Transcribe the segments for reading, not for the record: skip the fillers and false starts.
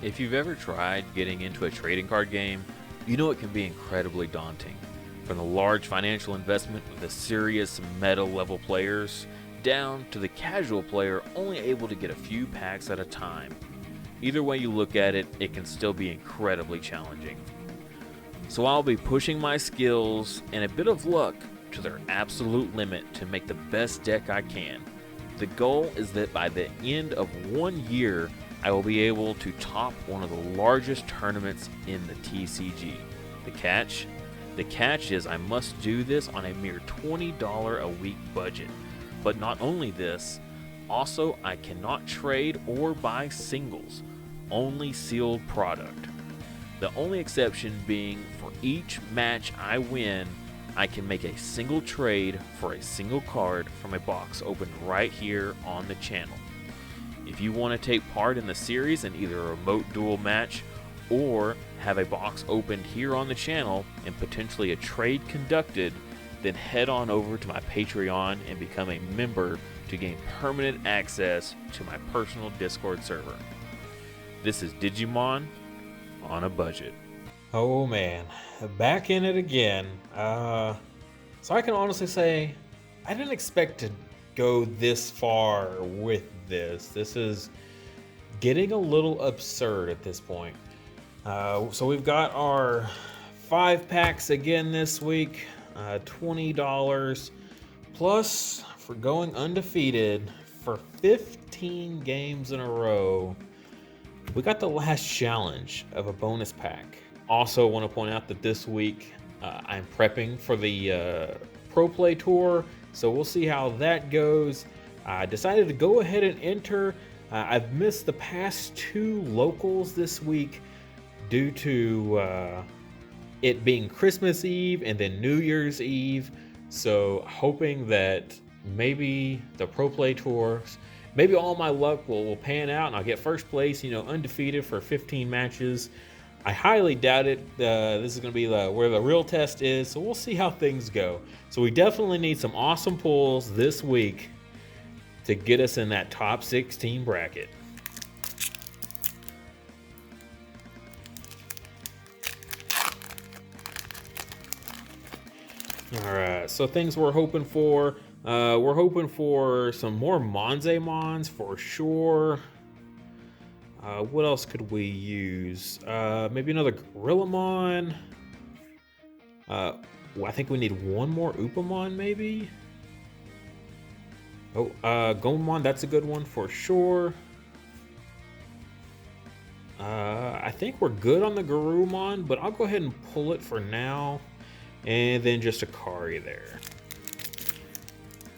If you've ever tried getting into a trading card game, you know it can be incredibly daunting. From the large financial investment with the serious meta level players, down to the casual player only able to get a few packs at a time. Either way you look at it, it can still be incredibly challenging. So I'll be pushing my skills and a bit of luck to their absolute limit to make the best deck I can. The goal is that by the end of 1 year, I will be able to top one of the largest tournaments in the TCG. The catch? The catch is I must do this on a mere $20 a week budget. But not only this, also I cannot trade or buy singles, only sealed product. The only exception being for each match I win, I can make a single trade for a single card from a box opened right here on the channel. If you want to take part in the series in either a remote duel match or have a box opened here on the channel and potentially a trade conducted, then head on over to my Patreon and become a member to gain permanent access to my personal Discord server. This is Digimon on a budget. Oh man, back in it again. So I can honestly say I didn't expect to go this far with this. This is getting a little absurd at this point. So we've got our 5 packs again this week, $20 plus for going undefeated for 15 games in a row. We got the last challenge of a bonus pack. Also want to point out that this week I'm prepping for the Pro Play Tour, so we'll see how that goes. I decided to go ahead and enter. I've missed the past 2 locals this week due to it being Christmas Eve and then New Year's Eve. So hoping that maybe the Pro Play Tours, maybe all my luck will pan out and I'll get first place, undefeated for 15 matches. I highly doubt it. This is going to be where the real test is, so we'll see how things go. So we definitely need some awesome pulls this week to get us in that top 16 bracket. All right, so things we're hoping for. We're hoping for some more Monzemons for sure. What else could we use? Maybe another Gorillamon. I think we need one more Upamon, maybe. Oh, Gomamon, that's a good one for sure. I think we're good on the Garurumon, but I'll go ahead and pull it for now. And then just a Kari there.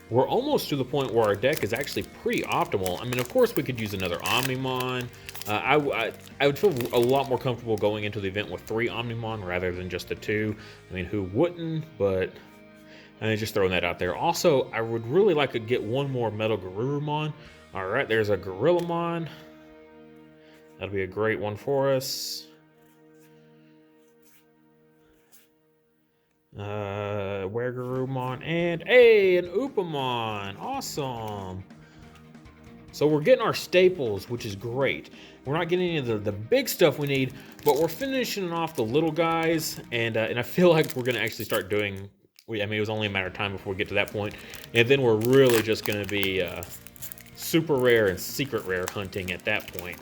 We're almost to the point where our deck is actually pretty optimal. I mean, of course, we could use another Omnimon. I would feel a lot more comfortable going into the event with 3 Omnimon rather than just the 2. I mean, who wouldn't? But I'm just throwing that out there. Also, I would really like to get one more Metal Garurumon. All right, there's a Gorillamon. That'll be a great one for us. Garurumon, and an Upamon. Awesome. So we're getting our staples, which is great. We're not getting any of the big stuff we need, but we're finishing off the little guys, and I feel like we're going to actually start doing... I mean, it was only a matter of time before we get to that point, and then we're really just going to be super rare and secret rare hunting at that point.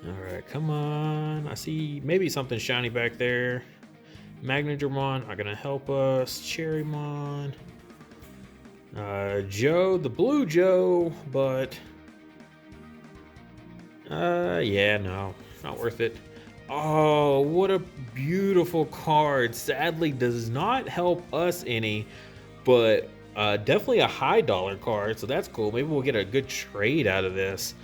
All right, come on. I see maybe something shiny back there. Magnadramon are gonna help us. Cherrymon. Joe, the blue Joe, but yeah, no, not worth it. Oh, what a beautiful card. Sadly, does not help us any, but definitely a high dollar card, so that's cool. Maybe we'll get a good trade out of this.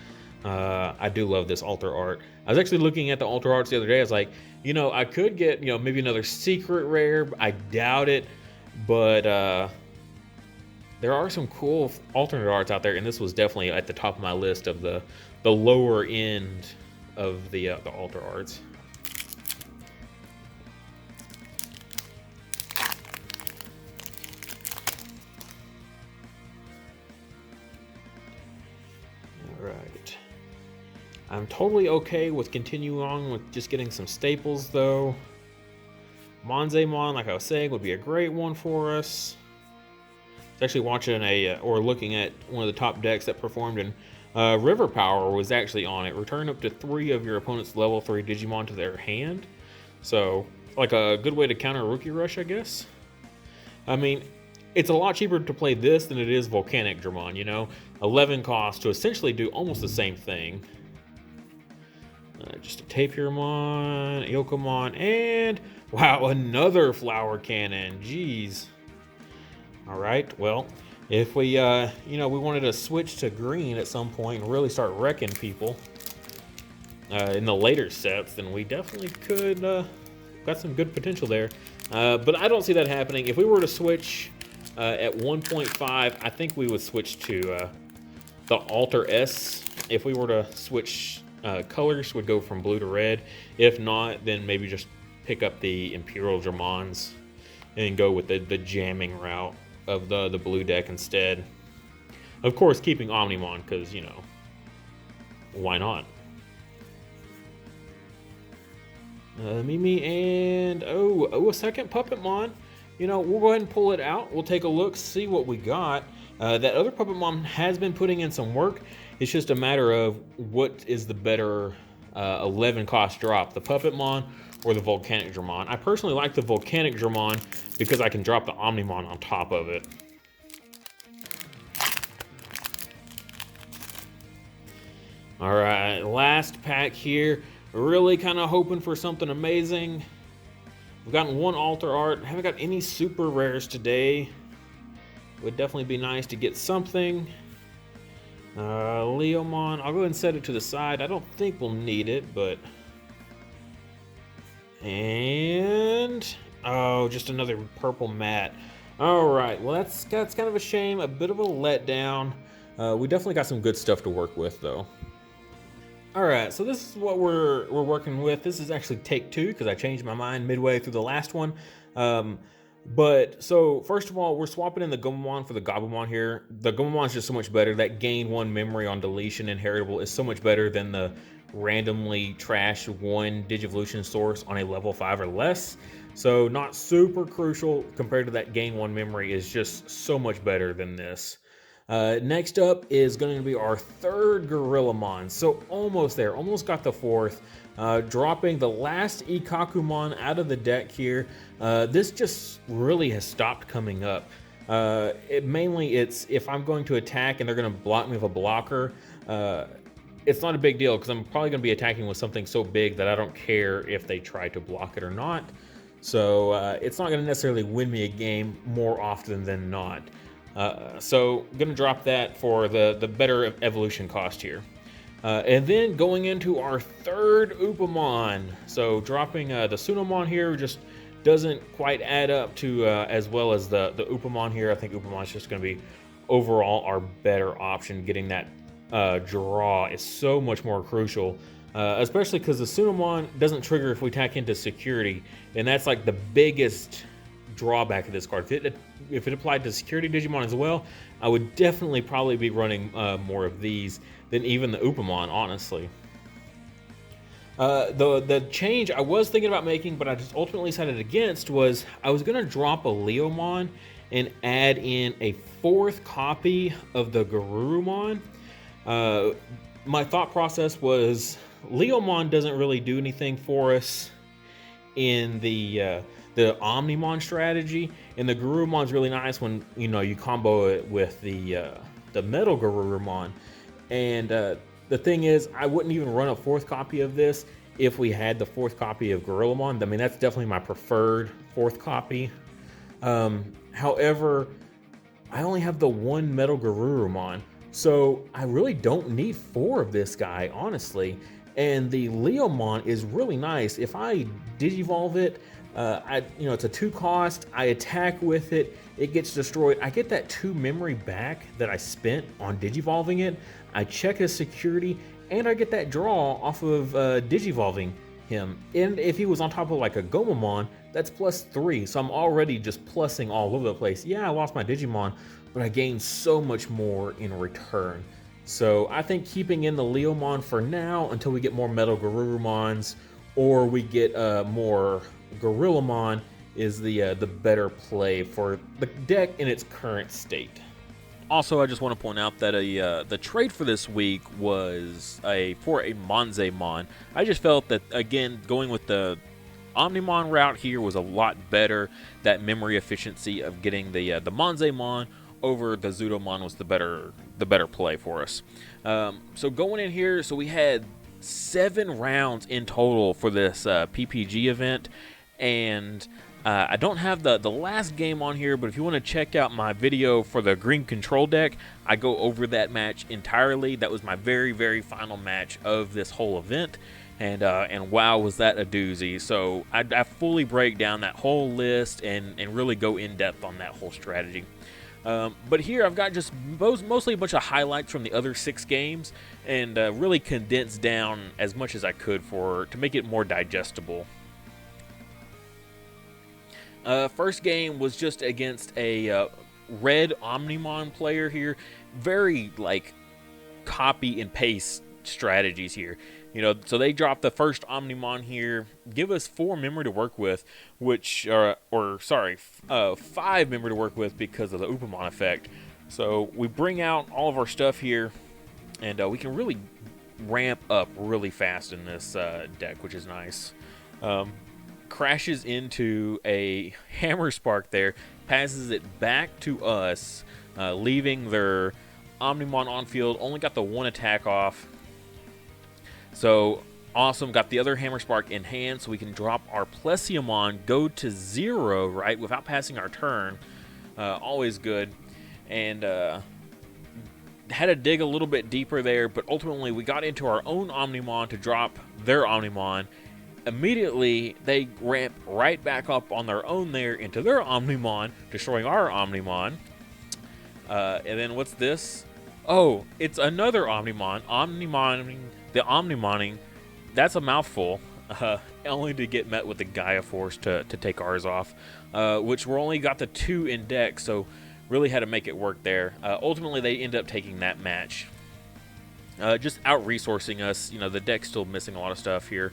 I do love this altar art. I was actually looking at the altar arts the other day. I was like, I could get, maybe another secret rare. I doubt it, but there are some cool alternate arts out there, and this was definitely at the top of my list of the lower end of the altar arts. I'm totally okay with continuing on with just getting some staples though. Monzemon, like I was saying, would be a great one for us. I was actually watching or looking at one of the top decks that performed in River Power was actually on it. Return up to 3 of your opponent's level 3 Digimon to their hand. So, like a good way to counter Rookie Rush, I guess. I mean, it's a lot cheaper to play this than it is Volcanic Dramon, you know? 11 cost to essentially do almost the same thing. Just a Tapirmon, Yokomon, and wow, another Flower Cannon. Jeez. All right, well, if we, we wanted to switch to green at some point and really start wrecking people in the later sets, then we definitely could, got some good potential there. But I don't see that happening. If we were to switch at 1.5, I think we would switch to the Alter S. If we were to switch colors, would go from blue to red. If not, then maybe just pick up the Imperial Dramons and go with the jamming route of the blue deck instead. Of course, keeping Omnimon, because, you know, why not? Mimi and, a second Puppetmon. You know, we'll go ahead and pull it out. We'll take a look, see what we got. That other Puppetmon has been putting in some work. It's just a matter of what is the better 11 cost drop, the Puppetmon or the Volcanic Dramon. I personally like the Volcanic Dramon because I can drop the Omnimon on top of it. All right, last pack here. Really kind of hoping for something amazing. We've gotten one Alter Art. Haven't got any super rares today. Would definitely be nice to get something. Leomon, I'll go ahead and set it to the side. I don't think we'll need it, but... And... oh, just another purple mat. Alright, well that's kind of a shame, a bit of a letdown. We definitely got some good stuff to work with, though. Alright, so this is what we're working with. This is actually take 2, because I changed my mind midway through the last one. But, so, first of all, we're swapping in the Gomamon for the Gabumon here. The Gomamon is just so much better. That gain 1 memory on deletion inheritable is so much better than the randomly trash 1 Digivolution source on a level 5 or less. So, not super crucial compared to that gain 1 memory is just so much better than this. Next up is going to be our 3rd Gorillamon. So, almost there. Almost got the 4th. Dropping the last Ikakumon out of the deck here. This just really has stopped coming up. Mainly it's if I'm going to attack and they're going to block me with a blocker, it's not a big deal because I'm probably going to be attacking with something so big that I don't care if they try to block it or not. So it's not going to necessarily win me a game more often than not. So I'm going to drop that for the better evolution cost here. And then going into our 3rd Upamon. So dropping the Sunomon here just doesn't quite add up to as well as the Upamon here. I think Upamon is just going to be overall our better option. Getting that draw is so much more crucial, especially because the Sunomon doesn't trigger if we attack into security. And that's like the biggest drawback of this card. If it applied to security Digimon as well, I would definitely probably be running more of these than even the Upamon, honestly. The change I was thinking about making, but I just ultimately decided against, was I was going to drop a Leomon and add in a 4th copy of the Garurumon. My thought process was Leomon doesn't really do anything for us in the Omnimon strategy, and the Garurumon's really nice when you combo it with the Metal Garurumon. And the thing is, I wouldn't even run a 4th copy of this if we had the 4th copy of Gorillamon. I mean, that's definitely my preferred 4th copy. However, I only have the 1 Metal Garurumon, so I really don't need 4 of this guy, honestly. And the Leomon is really nice. If I Digivolve it, it's a 2 cost, I attack with it, it gets destroyed. I get that 2 memory back that I spent on Digivolving it. I check his security, and I get that draw off of Digivolving him. And if he was on top of like a Gomamon, that's +3. So I'm already just plussing all over the place. Yeah, I lost my Digimon, but I gained so much more in return. So I think keeping in the Leomon for now until we get more Metal Garurumons or we get more Gorillamon is the better play for the deck in its current state. Also, I just want to point out that the trade for this week was for a Monzemon. I just felt that, again, going with the Omnimon route here was a lot better. That memory efficiency of getting the Monzemon over the Zudomon was the better play for us. So going in here, so we had 7 rounds in total for this PPG event, and I don't have the last game on here, but if you want to check out my video for the green control deck, I go over that match entirely. That was my very, very final match of this whole event, and wow, was that a doozy. So I fully break down that whole list and really go in depth on that whole strategy. But here I've got just mostly a bunch of highlights from the other 6 games and really condensed down as much as I could to make it more digestible. First game was just against a red Omnimon player here. Very, like, copy and paste strategies here. You know, so they drop the first Omnimon here, give us 4 memory to work with, 5 memory to work with because of the Upamon effect. So we bring out all of our stuff here, and we can really ramp up really fast in this deck, which is nice. Crashes into a Hammer Spark there, passes it back to us, leaving their Omnimon on field, only got the 1 attack off. So awesome, got the other Hammer Spark in hand, so we can drop our Plesiomon, go to 0, right, without passing our turn. Always good. And had to dig a little bit deeper there, but ultimately we got into our own Omnimon to drop their Omnimon. Immediately, they ramp right back up on their own there into their Omnimon, destroying our Omnimon. And then what's this? Oh, it's another Omnimon. The Omnimoning. That's a mouthful. Only to get met with the Gaia Force to take ours off. Which we only got the 2 in deck, so really had to make it work there. Ultimately, they end up taking that match. Just out-resourcing us. You know, the deck's still missing a lot of stuff here.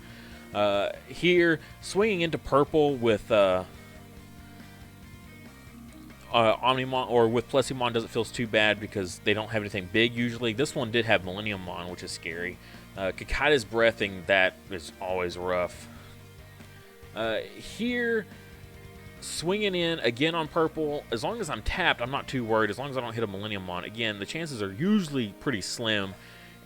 Here, swinging into purple with Omnimon, or with Plesiomon doesn't feel too bad because they don't have anything big usually. This one did have Millenniummon, which is scary. Kakaida's Breathing, that is always rough. Here, swinging in again on purple. As long as I'm tapped, I'm not too worried. As long as I don't hit a Millenniummon. Again, the chances are usually pretty slim.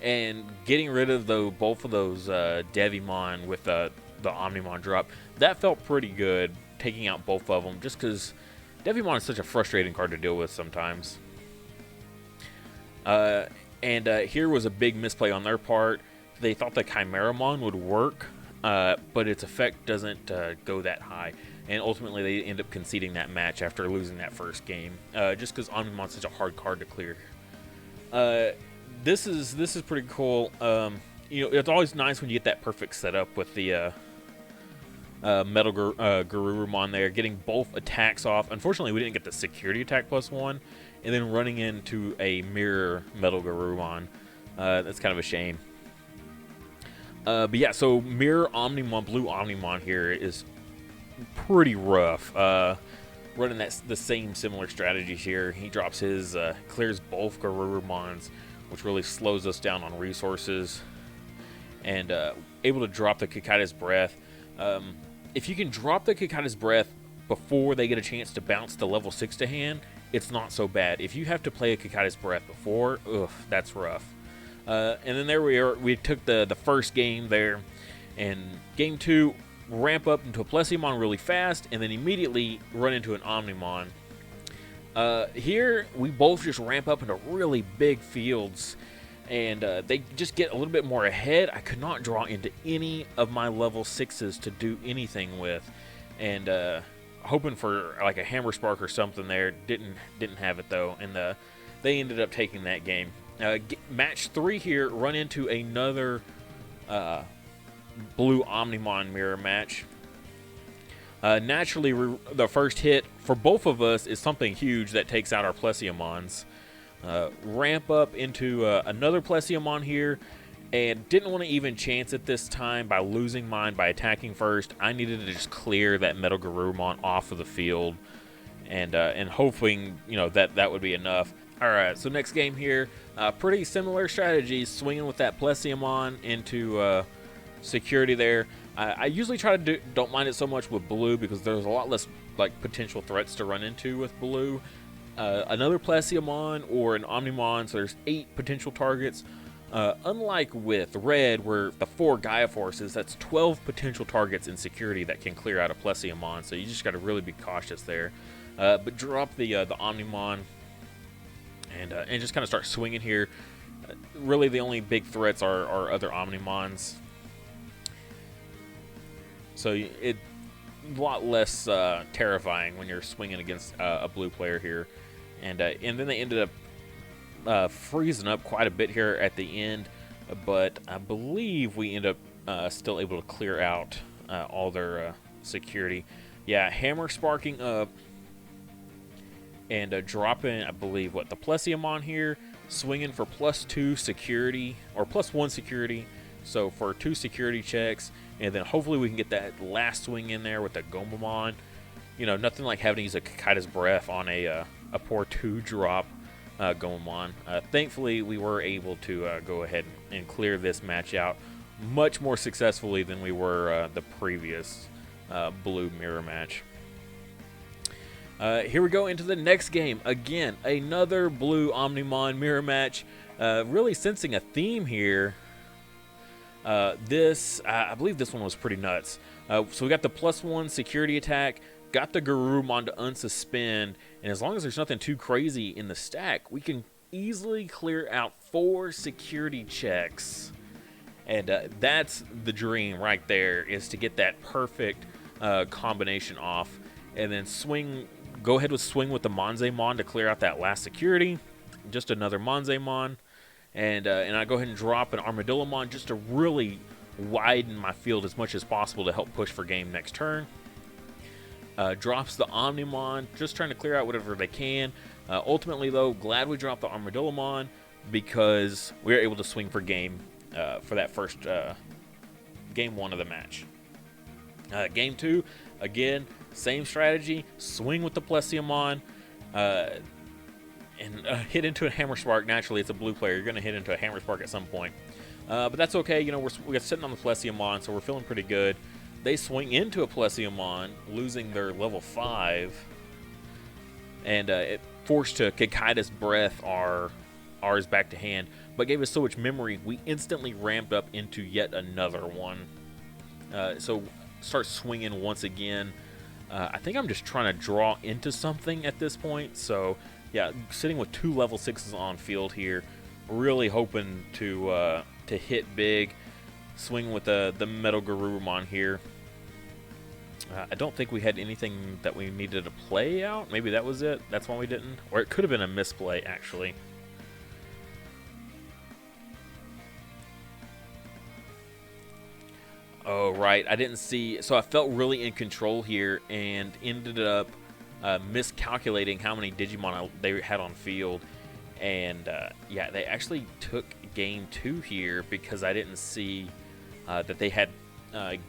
And getting rid of both of those Devimon with the Omnimon drop, that felt pretty good, taking out both of them, just because Devimon is such a frustrating card to deal with sometimes. And here was a big misplay on their part. They thought the Chimeramon would work, but its effect doesn't go that high. And ultimately, they end up conceding that match after losing that first game, just because Omnimon's such a hard card to clear. This is pretty cool. You know, it's always nice when you get that perfect setup with the Metal Garurumon there, getting both attacks off. Unfortunately, we didn't get the security attack +1, and then running into a mirror Metal Garurumon. That's kind of a shame. But yeah, so mirror Omnimon, blue Omnimon here is pretty rough. Running the same similar strategies here. He drops his, clears both Garurumons, which really slows us down on resources, and able to drop the Kakaida's Breath. If you can drop the Kakaida's Breath before they get a chance to bounce the level 6 to hand, it's not so bad. If you have to play a Kakaida's Breath before, that's rough. And then there we are. We took the first game there, and game 2, ramp up into a Plesiomon really fast, and then immediately run into an Omnimon. Here, we both just ramp up into really big fields, and they just get a little bit more ahead. I could not draw into any of my level 6s to do anything with, and hoping for like a Hammer Spark or something there. Didn't have it, though, and they ended up taking that game. Match 3 here, run into another blue Omnimon mirror match. Naturally, the first hit for both of us is something huge that takes out our Plesiomons. Ramp up into another Plesiomon here, and didn't want to even chance it this time by losing mine by attacking first. I needed to just clear that Metal Garurumon off of the field, and hoping, that would be enough. All right, so next game here, pretty similar strategies, swinging with that Plesiomon into security there. I usually try to don't mind it so much with blue because there's a lot less potential threats to run into with blue. Another Plesiomon or an Omnimon, so there's 8 potential targets. Unlike with red, where the 4 Gaia Forces, that's 12 potential targets in security that can clear out a Plesiomon, so you just got to really be cautious there. But drop the Omnimon and just kind of start swinging here. Really, the only big threats are other Omnimons. So it's a lot less terrifying when you're swinging against a blue player here. And then they ended up freezing up quite a bit here at the end, but I believe we end up still able to clear out all their security. Yeah, hammer sparking up and dropping, I believe, the Plesiomon here, swinging for +2 security, or +1 security, so for 2 security checks, and then hopefully we can get that last swing in there with the Gomamon. Nothing like having to use a Kikaida's Breath on a poor 2-drop Gomamon. Thankfully, we were able to go ahead and clear this match out much more successfully than we were the previous blue mirror match. Here we go into the next game. Again, another blue Omnimon mirror match. Really sensing a theme here. I believe this one was pretty nuts. So we got the +1 security attack, got the Garurumon to unsuspend, and as long as there's nothing too crazy in the stack, we can easily clear out 4 security checks. And that's the dream right there, is to get that perfect combination off. And then go ahead with swing with the Monzemon to clear out that last security. Just another Monzemon. And I go ahead and drop an Armadillomon just to really widen my field as much as possible to help push for game next turn. Drops the Omnimon, just trying to clear out whatever they can. Ultimately, though, glad we dropped the Armadillomon because we were able to swing for game for that first game 1 of the match. Game 2, again, same strategy. Swing with the Plesiomon and hit into a Hammer Spark. Naturally, it's a blue player. You're going to hit into a Hammer Spark at some point. But that's okay. We're sitting on the Plesiomon, so we're feeling pretty good. They swing into a Plesiomon, losing their level 5. And it forced to Kikaida's Breath ours back to hand, but gave us so much memory, we instantly ramped up into yet another one. So start swinging once again. I think I'm just trying to draw into something at this point. So yeah, sitting with 2 level 6s on field here, really hoping to hit big. Swing with the Metal Garurumon here. I don't think we had anything that we needed to play out. Maybe that was it. That's why we didn't. Or it could have been a misplay, actually. Oh, right. I didn't see. So I felt really in control here and ended up miscalculating how many Digimon they had on field. And yeah, they actually took game 2 here because I didn't see that they had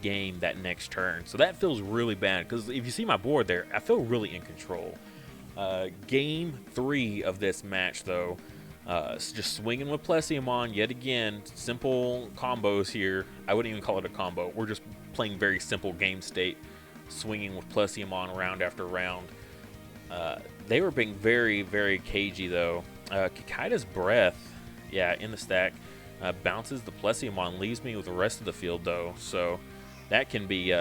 game that next turn. So that feels really bad because if you see my board there, I feel really in control. Game 3 of this match, though, just swinging with Plesiomon yet again. Simple combos here. I wouldn't even call it a combo. We're just playing very simple game state, swinging with Plesiomon round after round. They were being very, very cagey, though. Kikaida's Breath, yeah, in the stack, bounces the Plesiomon, leaves me with the rest of the field, though, so that can be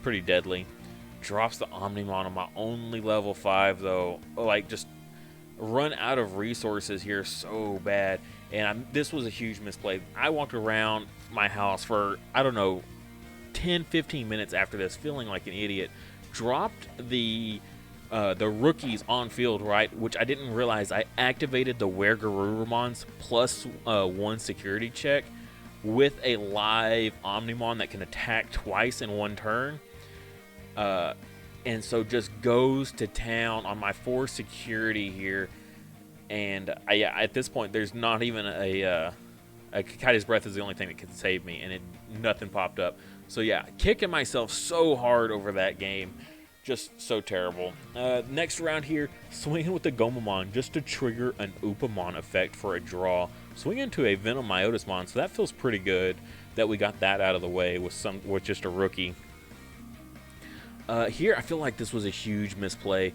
pretty deadly. Drops the Omnimon on my only level 5, though. Just run out of resources here so bad, and this was a huge misplay. I walked around my house for, I don't know, 10-15 minutes after this, feeling like an idiot. Dropped the rookies on field, right, which I didn't realize. I activated the Weregarurumon's +1 security check with a live Omnimon that can attack twice in one turn. And so just goes to town on my 4 security here. And yeah, at this point, there's not even a Kikai's Breath is the only thing that can save me, and nothing popped up. So yeah, kicking myself so hard over that game. Just so terrible. Next round here, swinging with the Gomamon just to trigger an Upamon effect for a draw. Swinging into a Venom Myotismon, so that feels pretty good that we got that out of the way with just a rookie. Here, I feel like this was a huge misplay.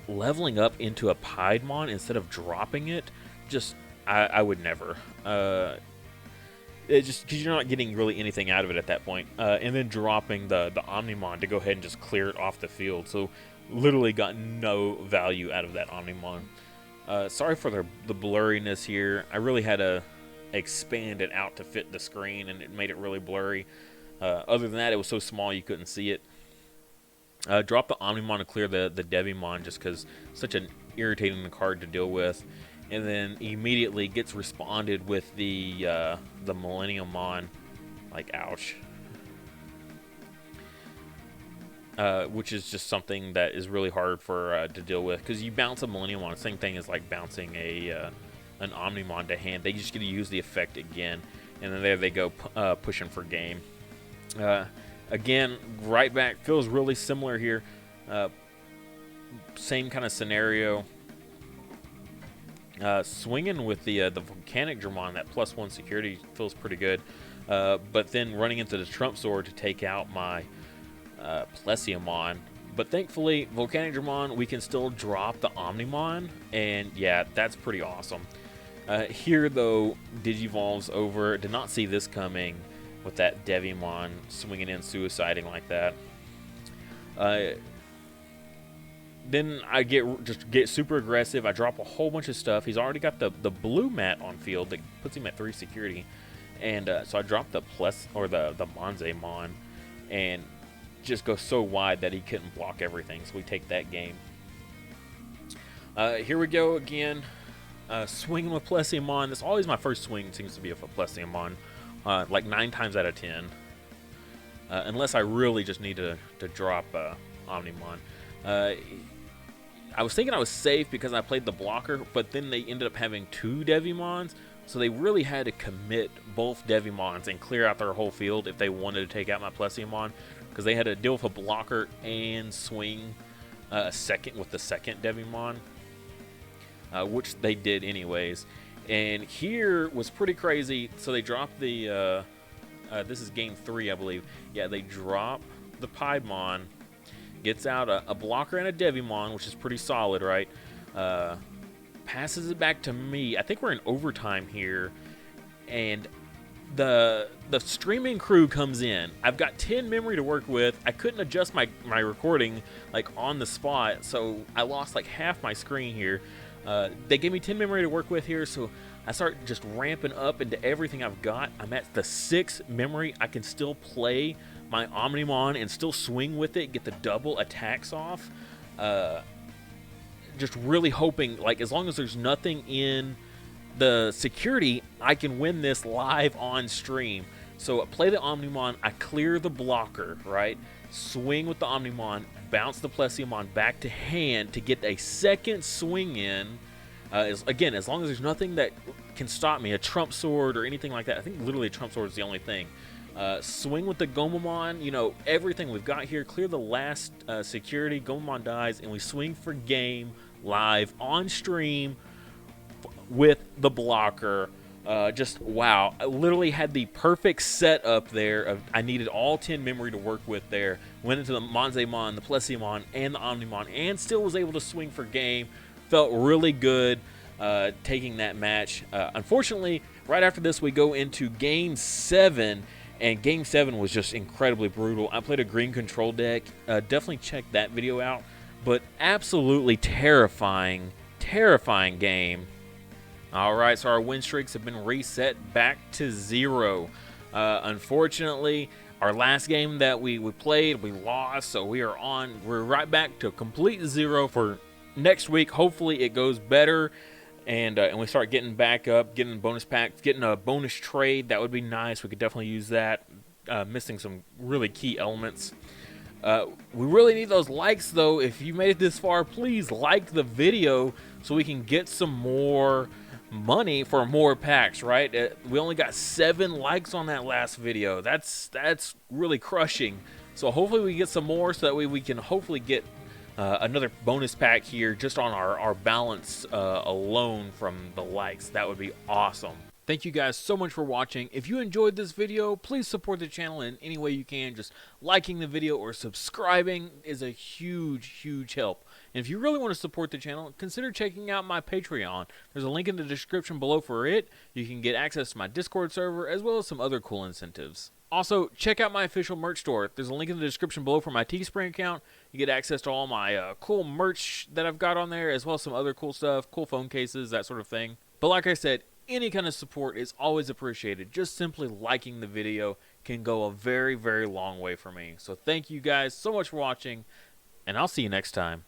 Leveling up into a Piedmon instead of dropping it, I would never. Just because you're not getting really anything out of it at that point. And then dropping the Omnimon to go ahead and just clear it off the field. So literally got no value out of that Omnimon. Sorry for the blurriness here. I really had to expand it out to fit the screen, and it made it really blurry. Other than that, it was so small you couldn't see it. Drop the Omnimon to clear the Devimon just because such an irritating card to deal with. And then immediately gets responded with the Millenniummon, like ouch, which is just something that is really hard for to deal with because you bounce a Millenniummon. Same thing as like bouncing an Omnimon to hand. They just get to use the effect again, and then there they go pushing for game. Again, right back feels really similar here. Same kind of scenario. Swinging with the Volcanic Dramon, that +1 security feels pretty good. But then running into the Trump Sword to take out my Plesiomon. But thankfully, Volcanic Dramon, we can still drop the Omnimon. And yeah, that's pretty awesome. Here, though, Digivolve's over. Did not see this coming with that Devimon swinging in, suiciding like that. Then I get super aggressive. I drop a whole bunch of stuff. He's already got the blue mat on field that puts him at 3 security, and so I dropped the Monzaemon, and just go so wide that he couldn't block everything. So we take that game. Here we go again. Swinging with Plesiomon. This always my first swing seems to be with a Plesiomon, like 9 times out of 10, unless I really just need to drop Omnimon. I was thinking I was safe because I played the blocker, but then they ended up having 2 Devimons, so they really had to commit both Devimons and clear out their whole field if they wanted to take out my Plesiomon, because they had to deal with a blocker and swing a second with the second Devimon, which they did anyways. And here was pretty crazy. So they dropped the this is game 3, I believe. Yeah, they drop the Piedmon. Gets out a blocker and a Devimon, which is pretty solid, right? Passes it back to me. I think we're in overtime here. And the streaming crew comes in. I've got 10 memory to work with. I couldn't adjust my recording like on the spot, so I lost like half my screen here. They gave me 10 memory to work with here, so I start just ramping up into everything I've got. I'm at the 6 memory. I can still play my Omnimon and still swing with it, get the double attacks off. Just really hoping, like, as long as there's nothing in the security, I can win this live on stream. So I play the Omnimon, I clear the blocker, right? Swing with the Omnimon, bounce the Plesiomon back to hand to get a second swing in. Again, as long as there's nothing that can stop me, a Trump Sword or anything like that. I think literally a Trump Sword is the only thing. Swing with the Gomamon, everything we've got here. Clear the last security, Gomamon dies, and we swing for game live on stream with the blocker. Just wow, I literally had the perfect setup there. I needed all 10 memory to work with there. Went into the Monzaemon, the Plesiomon, and the Omnimon, and still was able to swing for game. Felt really good taking that match. Unfortunately, right after this, we go into Game 7, and Game 7 was just incredibly brutal. I played a green control deck. Definitely check that video out. But absolutely terrifying game. All right, so our win streaks have been reset back to 0. Unfortunately, our last game that we played, we lost, so we're right back to complete 0 for next week. Hopefully it goes better, and we start getting back up, getting bonus packs, getting a bonus trade. That would be nice. We could definitely use that. Missing some really key elements. We really need those likes, though. If you made it this far, please like the video so we can get some more money for more packs, right? We only got 7 likes on that last video. That's really crushing. So hopefully we get some more so that way we can hopefully get another bonus pack here just on our balance alone from the likes. That would be awesome. Thank you guys so much for watching. If you enjoyed this video, please support the channel in any way you can. Just liking the video or subscribing is a huge help. And if you really want to support the channel, consider checking out my Patreon. There's a link in the description below for it. You can get access to my Discord server as well as some other cool incentives. Also, check out my official merch store. There's a link in the description below for my Teespring account. You get access to all my cool merch that I've got on there, as well as some other cool stuff, cool phone cases, that sort of thing. But like I said, any kind of support is always appreciated. Just simply liking the video can go a very long way for me. So thank you guys so much for watching, and I'll see you next time.